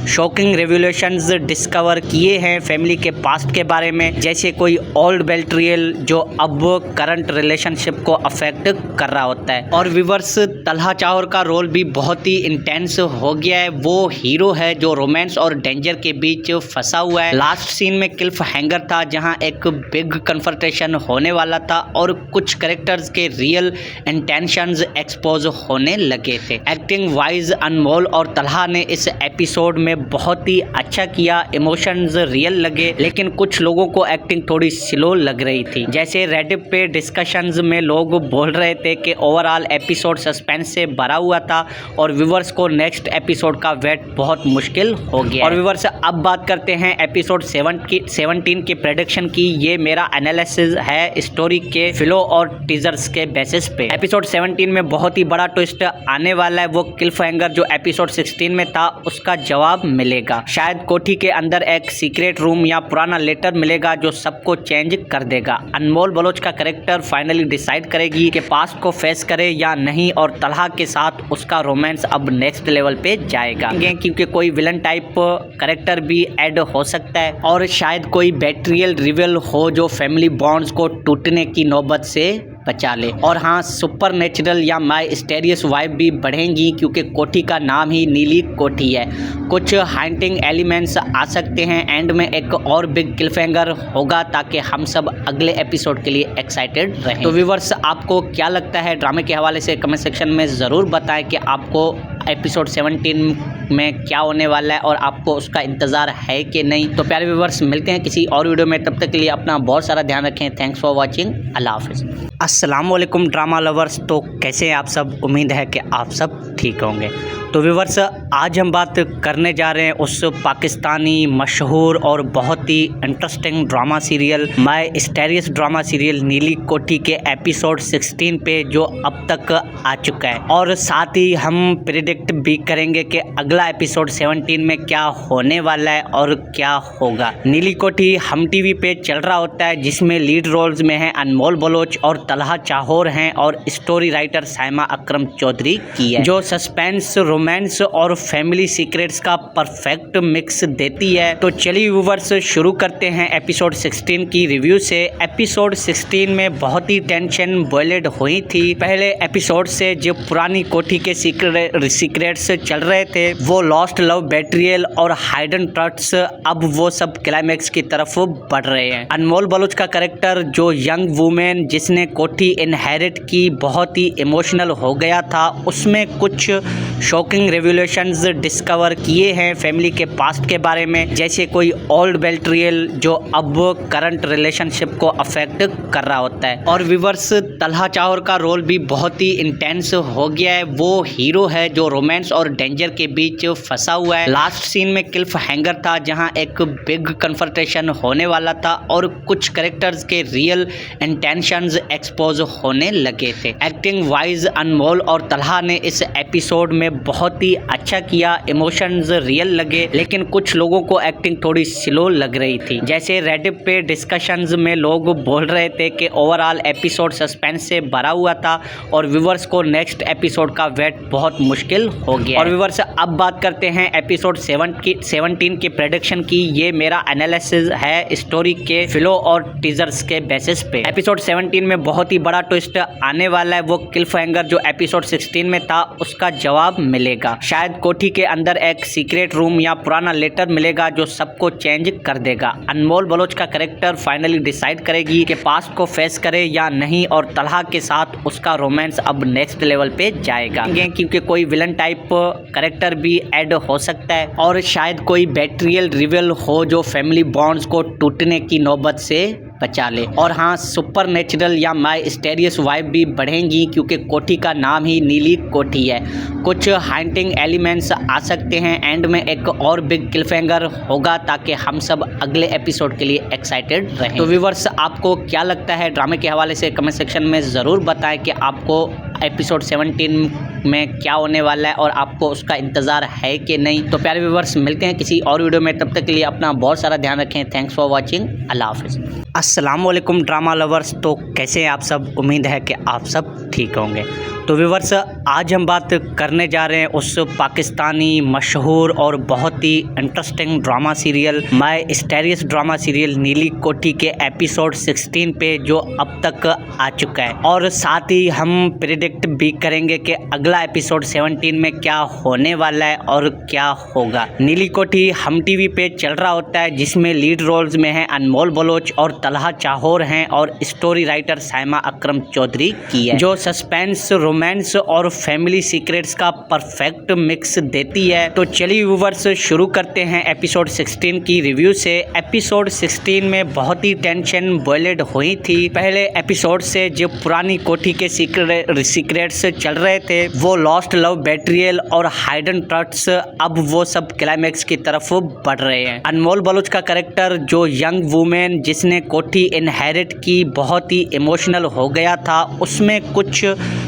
शॉकिंग रेवलेशंस डिस्कवर किए हैं फैमिली के पास्ट के बारे में, जैसे कोई ओल्ड बेट्रियल जो अब करंट रिलेशनशिप को अफेक्ट कर रहा होता है। और व्यूवर्स, तलहा चाहोर का रोल भी बहुत ही इंटेंस हो गया है। वो हीरो है जो रोमांस और डेंजर के बीच फंसा हुआ है। लास्ट सीन में क्लिफ हैंगर था जहां एक बिग कन्फ्रंटेशन होने वाला था और कुछ कैरेक्टर्स के रियल इंटेंशंस एक्सपोज होने लगे थे। एक्टिंग वाइज अनमोल और तलहा ने इस एपिसोड में बहुत ही अच्छा किया। इमोशंस रियल लगे, लेकिन कुछ लोगों को एक्टिंग थोड़ी स्लो लग रही थी। जैसे रेडिट पे डिस्कशंस में लोग बोल रहे थे कि ओवरऑल एपिसोड सस्पेंस से भरा हुआ था और व्यूवर्स को नेक्स्ट एपिसोड का वेट बहुत मुश्किल हो गया। और व्यूवर्स, अब बात करते हैं एपिसोड 17 की प्रेडिक्शन की। ये मेरा एनालिसिस है स्टोरी के फ्लो और टीजर्स के बेसिस पे। एपिसोड 17 में बहुत ही बड़ा ट्विस्ट आने वाला है। वो क्लिफ हैंगर जो एपिसोड 16 में था उसका जवाब मिलेगा। शायद कोठी के अंदर एक सीक्रेट रूम या पुराना लेटर मिलेगा जो सबको चेंज कर देगा। अनमोल बलोच का कैरेक्टर फाइनली डिसाइड करेगी कि पास्ट को फेस करे या नहीं और तलहा के साथ उसका रोमांस अब नेक्स्ट लेवल पे जाएगा, क्योंकि कोई विलन टाइप कैरेक्टर भी ऐड हो सकता है और शायद कोई बेट्रियल रिवील हो जो फैमिली बॉन्ड्स को टूटने की नौबत से बचा ले। और हाँ, सुपर नेचुरल या माइस्टेरियस वाइब भी बढ़ेंगी क्योंकि कोठी का नाम ही नीली कोठी है। कुछ हाइंटिंग एलिमेंट्स आ सकते हैं। एंड में एक और बिग क्लिफहैंगर होगा ताकि हम सब अगले एपिसोड के लिए एक्साइटेड रहें। तो व्यूवर्स, आपको क्या लगता है ड्रामे के हवाले से कमेंट सेक्शन में ज़रूर बताएं कि आपको एपिसोड 17 में क्या होने वाला है और आपको उसका इंतज़ार है कि नहीं। तो प्यारे व्यूवर्स, मिलते हैं किसी और वीडियो में। तब तक के लिए अपना बहुत सारा ध्यान रखें। Thanks for watching. अल्लाह हाफिज़। अस्सलामुअलैकुम ड्रामा लवर्स। तो कैसे हैं आप सब? उम्मीद है कि आप सब ठीक होंगे। तो व्यूवर्स, आज हम बात करने जा रहे हैं उस पाकिस्तानी मशहूर और बहुत ही interesting drama serial mysterious drama serial Neeli Kothi के एपिसोड 16 पे जो अब तक आ चुका है। और साथ ही हम प्रेडिक्ट भी करेंगे कि अगला एपिसोड 17 में क्या होने वाला है और क्या होगा। नीली कोठी हम टीवी पे चल रहा होता है जिसमें लीड रोल्स में हैं अनमोल बलोच और तलहा चाहोर हैं और स्टोरी राइटर साइमा अकरम चौधरी की है, जो सस्पेंस, रोमांस और फैमिली सीक्रेट्स का परफेक्ट मिक्स देती है। तो चलिए व्यूवर्स शुरू करते हैं एपिसोड 16 की रिव्यू से। एपिसोड 16 में बहुत ही टेंशन बॉयलेड हुई थी। पहले एपिसोड से जो पुरानी कोठी के सीक्रेट्स चल रहे थे, वो लॉस्ट लव, बेट्रियल और हाइडन ट्रस्ट्स, अब वो सब क्लाइमैक्स की तरफ बढ़ रहे हैं। अनमोल बलूच का कैरेक्टर जो यंग वुमेन जिसने कोठी इनहेरिट की बहुत ही इमोशनल हो गया था, उसमें कुछ शॉकिंग रेवलेशंस डिस्कवर किए हैं फैमिली के पास्ट के बारे में, जैसे कोई ओल्ड बेट्रियल जो अब करंट रिलेशनशिप को अफेक्ट कर रहा होता है। और व्यूअर्स, तलहा चाहर का रोल भी बहुत ही इंटेंस हो गया है। वो हीरो है जो रोमांस और डेंजर के बीच फंसा हुआ है। लास्ट सीन में क्लिफ हैंगर था जहां एक बिग कन्फ्रंटेशन होने वाला था और कुछ कैरेक्टर्स के रियल इंटेंशंस एक्सपोज होने लगे थे। एक्टिंग वाइज अनमोल और तलहा ने इस एपिसोड में बहुत ही अच्छा किया। इमोशंस रियल लगे, लेकिन कुछ लोगों को एक्टिंग थोड़ी स्लो लग रही थी। जैसे रेडिट पे डिस्कशंस में लोग बोल रहे थे कि ओवरऑल एपिसोड सस्पेंस से भरा हुआ था और व्यूअर्स को नेक्स्ट एपिसोड का वेट बहुत मुश्किल हो गया। और व्यूअर्स, अब बात करते हैं एपिसोड 17 की प्रेडिक्शन की। ये मेरा एनालिसिस है स्टोरी के फ्लो और टीजर्स के बेसिस पे। एपिसोड 17 में बहुत ही बड़ा ट्विस्ट आने वाला है। वो क्लिफ हैंगर जो एपिसोड 16 में था उसका जवाब मिलेगा। शायद कोठी के अंदर एक सीक्रेट रूम या पुराना लेटर मिलेगा जो सबको चेंज कर देगा। अनमोल बलोच का कैरेक्टर फाइनली डिसाइड करेगी कि पास्ट को फेस करे या नहीं, और तलहा के साथ उसका रोमांस अब नेक्स्ट लेवल पे जाएगा, क्योंकि कोई विलन टाइप कैरेक्टर भी ऐड हो सकता है और शायद कोई बेट्रियल रिवील हो जो फैमिली बॉन्ड्स को टूटने की नौबत से बचा ले। और हाँ, सुपर नेचुरल या माइस्टेरियस वाइब भी बढ़ेंगी क्योंकि कोठी का नाम ही नीली कोठी है। कुछ हाइंटिंग एलिमेंट्स आ सकते हैं। एंड में एक और बिग क्लिफहैंगर होगा ताकि हम सब अगले एपिसोड के लिए एक्साइटेड रहें। तो व्यूअर्स, आपको क्या लगता है ड्रामे के हवाले से कमेंट सेक्शन में ज़रूर बताएं कि आपको एपिसोड 17 में क्या होने वाला है और आपको उसका इंतज़ार है कि नहीं। तो प्यारे व्यूअर्स, मिलते हैं किसी और वीडियो में। तब तक के लिए अपना बहुत सारा ध्यान रखें। Thanks for watching. अल्लाह हाफिज़। अस्सलामुअलैकुम ड्रामा लवर्स। तो कैसे हैं आप सब? उम्मीद है कि आप सब ठीक होंगे। तो व्यूअर्स, आज हम बात करने जा रहे हैं उस पाकिस्तानी मशहूर और बहुत ही interesting drama serial, mysterious drama serial Neeli Kothi के एपिसोड 16 पे जो अब तक आ चुका है। और साथ ही हम प्रेडिक्ट भी करेंगे कि अगला एपिसोड 17 में क्या होने वाला है और क्या होगा। नीली कोठी हम टीवी पे चल रहा होता है, जिसमें लीड रोल्स में हैं अनमोल बलोच और तलहा चाहर हैं, और स्टोरी राइटर साइमा अकरम चौधरी की है, जो सस्पेंस, रोमांस और फैमिली सीक्रेट्स का परफेक्ट मिक्स देती है। तो चलिए व्यूअर्स शुरू करते हैं एपिसोड 16 की रिव्यू से। एपिसोड 16 में बहुत ही टेंशन बॉयलेड हुई थी। पहले एपिसोड से जो पुरानी कोठी के सीक्रेट्स चल रहे थे, वो लॉस्ट लव, बेट्रियल और हाइडन ट्रस्ट्स, अब वो सब क्लाइमैक्स की तरफ बढ़ रहे हैं। अनमोल बलूच का कैरेक्टर जो यंग वुमेन जिसने कोठी इनहेरिट की बहुत ही इमोशनल हो गया था, उसमें कुछ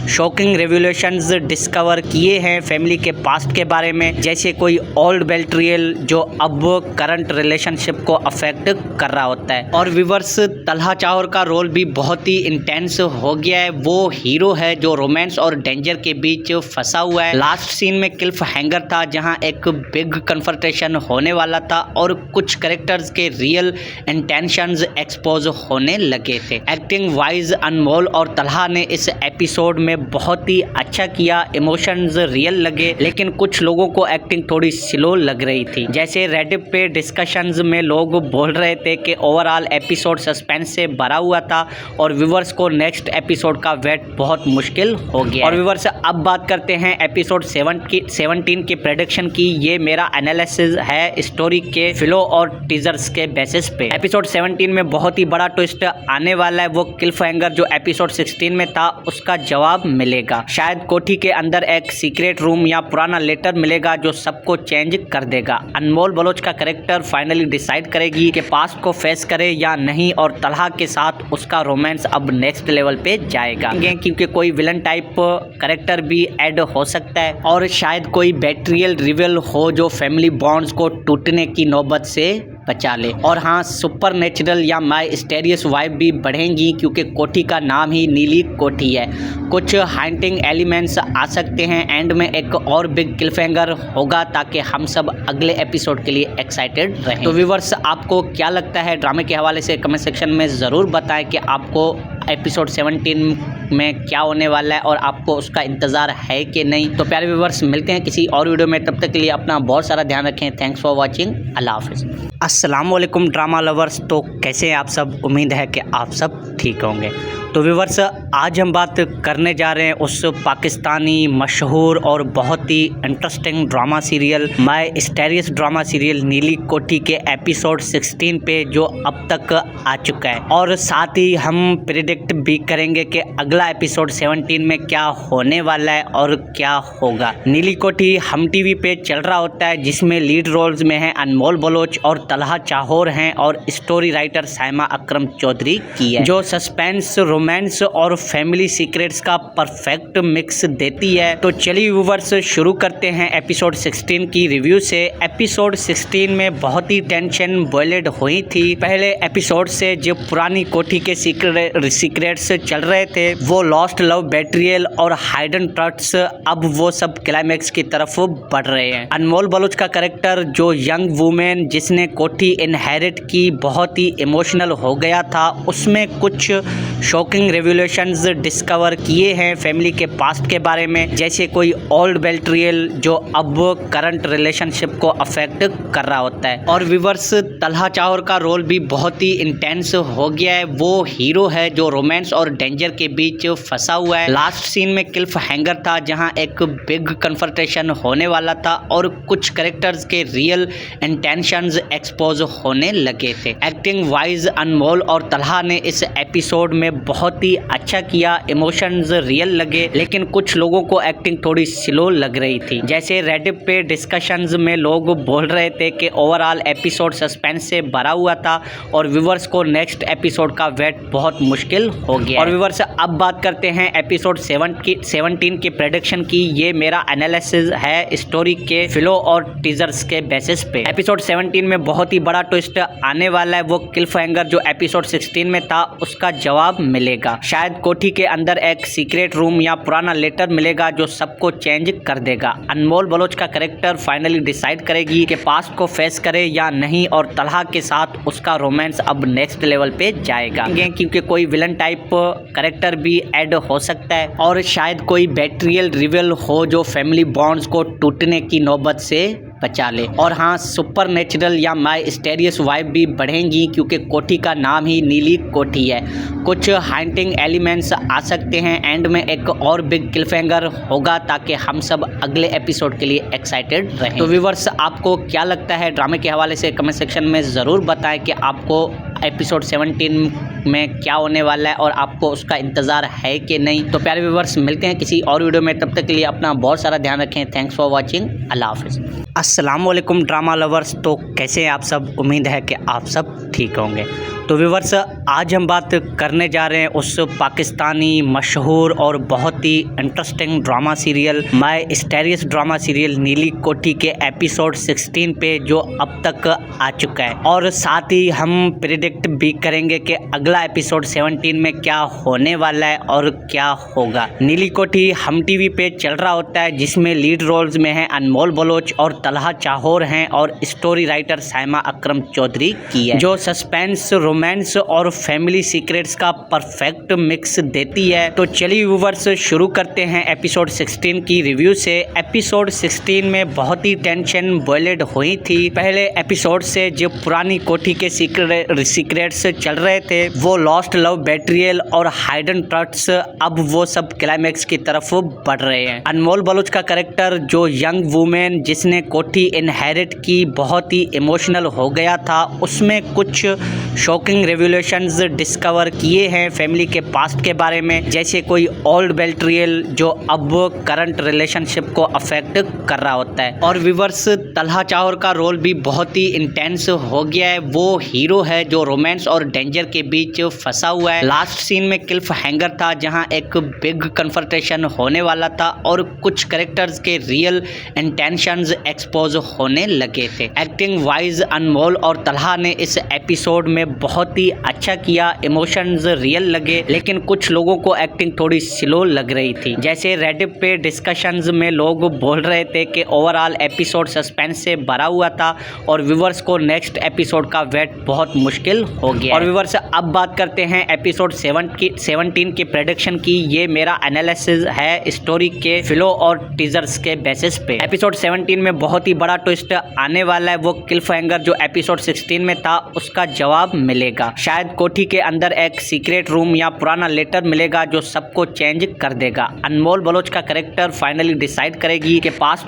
शॉकिंग रेवलेशंस डिस्कवर किए हैं फैमिली के पास्ट के बारे में, जैसे कोई ओल्ड बेट्रियल जो अब करंट रिलेशनशिप को अफेक्ट कर रहा होता है। और व्यूअर्स, तलहा चाहर का रोल भी बहुत ही इंटेंस हो गया है। वो हीरो है जो रोमांस और डेंजर के बीच फंसा हुआ है। लास्ट सीन में क्लिफ हैंगर था जहां एक बिग कन्फ्रंटेशन होने वाला था और कुछ कैरेक्टर्स के रियल इंटेंशंस एक्सपोज होने लगे थे। एक्टिंग वाइज अनमोल और तलहा ने इस एपिसोड में बहुत ही अच्छा किया। इमोशंस रियल लगे, लेकिन कुछ लोगों को एक्टिंग थोड़ी स्लो लग रही थी। जैसे रेडिट पे डिस्कशंस में लोग बोल रहे थे कि ओवरऑल एपिसोड सस्पेंस से भरा हुआ था और व्यूअर्स को नेक्स्ट एपिसोड का वेट बहुत मुश्किल हो गया। और व्यूअर्स, अब बात करते हैं एपिसोड 17 की प्रेडिक्शन की। ये मेरा एनालिसिस है स्टोरी के फ्लो और टीजर्स के बेसिस पे। एपिसोड 17 में बहुत ही बड़ा ट्विस्ट आने वाला है। वो क्लिफ हैंगर जो एपिसोड 16 में था उसका जवाब मिलेगा। शायद कोठी के अंदर एक सीक्रेट रूम या पुराना लेटर मिलेगा जो सबको चेंज कर देगा। अनमोल बलोच का कैरेक्टर फाइनली डिसाइड करेगी कि पास्ट को फेस करे या नहीं, और तलहा के साथ उसका रोमांस अब नेक्स्ट लेवल पे जाएगा, क्योंकि कोई विलन टाइप कैरेक्टर भी ऐड हो सकता है और शायद कोई बेट्रियल रिवील हो जो फैमिली बॉन्ड्स को टूटने की नौबत से बचा ले। और हाँ, सुपर नेचुरल या माइस्टीरियस वाइब भी बढ़ेंगी क्योंकि कोठी का नाम ही नीली कोठी है। कुछ हाइंटिंग एलिमेंट्स आ सकते हैं, एंड में एक और बिग क्लिफहैंगर होगा ताकि हम सब अगले एपिसोड के लिए एक्साइटेड रहें। तो व्यूअर्स, आपको क्या लगता है ड्रामे के हवाले से कमेंट सेक्शन में ज़रूर बताएं कि आपको एपिसोड 17 में क्या होने वाला है और आपको उसका इंतज़ार है कि नहीं। तो प्यारे व्यूअर्स, मिलते हैं किसी और वीडियो में, तब तक के लिए अपना बहुत सारा ध्यान रखें। Thanks for watching. अल्लाह हाफिज़। अस्सलाम वालेकुम ड्रामा लवर्स। तो कैसे हैं आप सब? उम्मीद है कि आप सब ठीक होंगे। तो व्यूअर्स, आज हम बात करने जा रहे हैं उस पाकिस्तानी मशहूर और बहुत ही interesting drama serial mysterious drama serial Neeli Kothi के एपिसोड 16 पे, जो अब तक आ चुका है। और साथ ही हम प्रेडिक्ट भी करेंगे कि अगला एपिसोड 17 में क्या होने वाला है और क्या होगा। नीली कोठी हम टीवी पे चल रहा होता है, जिसमें लीड रोल्स में हैं अनमोल बलोच और तलहा चाहोर हैं, और स्टोरी राइटर साइमा अकरम चौधरी की है, जो सस्पेंस, रोमांस और फैमिली सीक्रेट्स का परफेक्ट मिक्स देती है। तो चलिए व्यूअर्स, शुरू करते हैं एपिसोड 16 की रिव्यू से। एपिसोड 16 में बहुत ही टेंशन बॉयलेड हुई थी। पहले एपिसोड से जो पुरानी कोठी के सीक्रेट्स चल रहे थे, वो लॉस्ट लव, बेट्रियल और हाइडन ट्रस्ट्स, अब वो सब क्लाइमैक्स की तरफ बढ़ रहे हैं। अनमोल बलोच का कैरेक्टर, जो यंग वुमेन जिसने कोठी इनहेरिट की, बहुत ही इमोशनल हो गया था। उसमें कुछ शॉकिंग रेवलेशंस डिस्कवर किए हैं फैमिली के पास्ट के बारे में, जैसे कोई ओल्ड बेट्रियल जो अब करंट रिलेशनशिप को अफेक्ट कर रहा होता है। और व्यूअर्स, तलहा चाहोर का रोल भी बहुत ही इंटेंस हो गया है। वो हीरो है जो रोमांस और डेंजर के बीच फंसा हुआ है। लास्ट सीन में क्लिफ हैंगर था, जहां एक बिग कन्फ्रंटेशन होने वाला था और कुछ कैरेक्टर्स के रियल इंटेंशंस एक्सपोज होने लगे थे। एक्टिंग वाइज अनमोल और तलहा ने इस एपिसोड में बहुत ही अच्छा किया। इमोशंस रियल लगे, लेकिन कुछ लोगों को एक्टिंग थोड़ी स्लो लग रही थी। जैसे रेडिट पे डिस्कशंस में लोग बोल रहे थे कि ओवरऑल एपिसोड सस्पेंस से भरा हुआ था और व्यूअर्स को नेक्स्ट एपिसोड का वेट बहुत मुश्किल हो गया। और व्यूअर्स, अब बात करते हैं एपिसोड 17 की प्रेडिक्शन की। ये मेरा एनालिसिस है स्टोरी के फिलो और टीजर्स के बेसिस पे। एपिसोड 17 में बहुत ही बड़ा ट्विस्ट आने वाला है। वो क्लिफहैंगर जो एपिसोड 16 में था, उसका जवाब मिलेगा। शायद कोठी के अंदर एक सीक्रेट रूम या पुराना लेटर मिलेगा जो सबको चेंज कर देगा। अनमोल बलोच का कैरेक्टर फाइनली डिसाइड करेगी कि पास्ट को फेस करे या नहीं, और तलहा के साथ उसका रोमांस अब नेक्स्ट लेवल पे जाएगा, क्योंकि कोई विलन टाइप कैरेक्टर भी ऐड हो सकता है, और शायद कोई बेट्रियल रिवील हो जो फैमिली बॉन्ड्स को टूटने की नौबत से बचा ले। और हाँ, सुपर नेचुरल या माइस्टीरियस वाइब भी बढ़ेंगी क्योंकि कोठी का नाम ही नीली कोठी है। कुछ हाइंटिंग एलिमेंट्स आ सकते हैं, एंड में एक और बिग क्लिफहैंगर होगा ताकि हम सब अगले एपिसोड के लिए एक्साइटेड रहें। तो व्यूअर्स, आपको क्या लगता है ड्रामे के हवाले से कमेंट सेक्शन में ज़रूर बताएं कि आपको एपिसोड 17 में क्या होने वाला है और आपको उसका इंतज़ार है कि नहीं। तो प्यारे व्यूअर्स, मिलते हैं किसी और वीडियो में, तब तक के लिए अपना बहुत सारा ध्यान रखें। Thanks for watching. अल्लाह हाफिज़। अस्सलाम वालेकुम ड्रामा लवर्स। तो कैसे हैं आप सब? उम्मीद है कि आप सब ठीक होंगे। तो व्यूअर्स, आज हम बात करने जा रहे हैं उस पाकिस्तानी मशहूर और बहुत ही interesting drama serial mysterious drama serial Neeli Kothi के एपिसोड 16 पे, जो अब तक आ चुका है। और साथ ही हम प्रेडिक्ट भी करेंगे कि अगला एपिसोड 17 में क्या होने वाला है और क्या होगा। नीली कोठी हम टीवी पे चल रहा होता है, जिसमें लीड रोल्स में हैं अनमोल बलोच और तलहा चाहोर हैं, और स्टोरी राइटर साइमा अकरम चौधरी की है, जो सस्पेंस, रोमांस और फैमिली सीक्रेट्स का परफेक्ट मिक्स देती है। तो चलिए व्यूअर्स, शुरू करते हैं एपिसोड 16 की रिव्यू से। एपिसोड 16 में बहुत ही टेंशन बॉयलेड हुई थी। पहले एपिसोड से जो पुरानी कोठी के सीक्रेट्स चल रहे थे, वो लॉस्ट लव, बेट्रियल और हाइडन ट्रस्ट्स, अब वो सब क्लाइमैक्स की तरफ बढ़ रहे हैं। अनमोल बलोच का कैरेक्टर, जो यंग वुमेन जिसने कोठी इनहेरिट की, बहुत ही इमोशनल हो गया था। उसमें कुछ शॉकिंग रेवोल्यूशंस डिस्कवर किए हैं फैमिली के पास्ट के बारे में, जैसे कोई ओल्ड बेल्ट्रियल जो अब करंट रिलेशनशिप को अफेक्ट कर रहा होता है। और व्यूअर्स, तलहा चाहर का रोल भी बहुत ही इंटेंस हो गया है। वो हीरो है जो रोमांस और डेंजर के बीच फंसा हुआ है। लास्ट सीन में क्लिफ हैंगर था जहां एक बिग कन्फ्रंटेशन होने वाला था और कुछ कैरेक्टर्स के रियल इंटेंशंस एक्सपोज होने लगे थे। एक्टिंग वाइज अनमोल और तलहा ने इस एपिसोड में बहुत ही अच्छा किया। इमोशंस रियल लगे, लेकिन कुछ लोगों को एक्टिंग थोड़ी स्लो लग रही थी। जैसे रेडिट पे डिस्कशंस में लोग बोल रहे थे कि ओवरऑल एपिसोड सस्पेंस से भरा हुआ था और व्यूअर्स को नेक्स्ट एपिसोड का वेट बहुत मुश्किल हो गया। और व्यूअर्स, अब बात करते हैं एपिसोड 17 की प्रेडिक्शन की। ये मेरा एनालिसिस है स्टोरी के फ्लो और टीजर्स के बेसिस पे। एपिसोड 17 में बहुत ही बड़ा ट्विस्ट आने वाला है। वो क्लिफ हैंगर जो एपिसोड 16 में था उसका जवाब मिलेगा। शायद कोठी के अंदर एक सीक्रेट रूम या पुराना लेटर मिलेगा जो सबको चेंज कर देगा। अनमोल बलोच का कैरेक्टर फाइनली डिसाइड करेगी कि पास्ट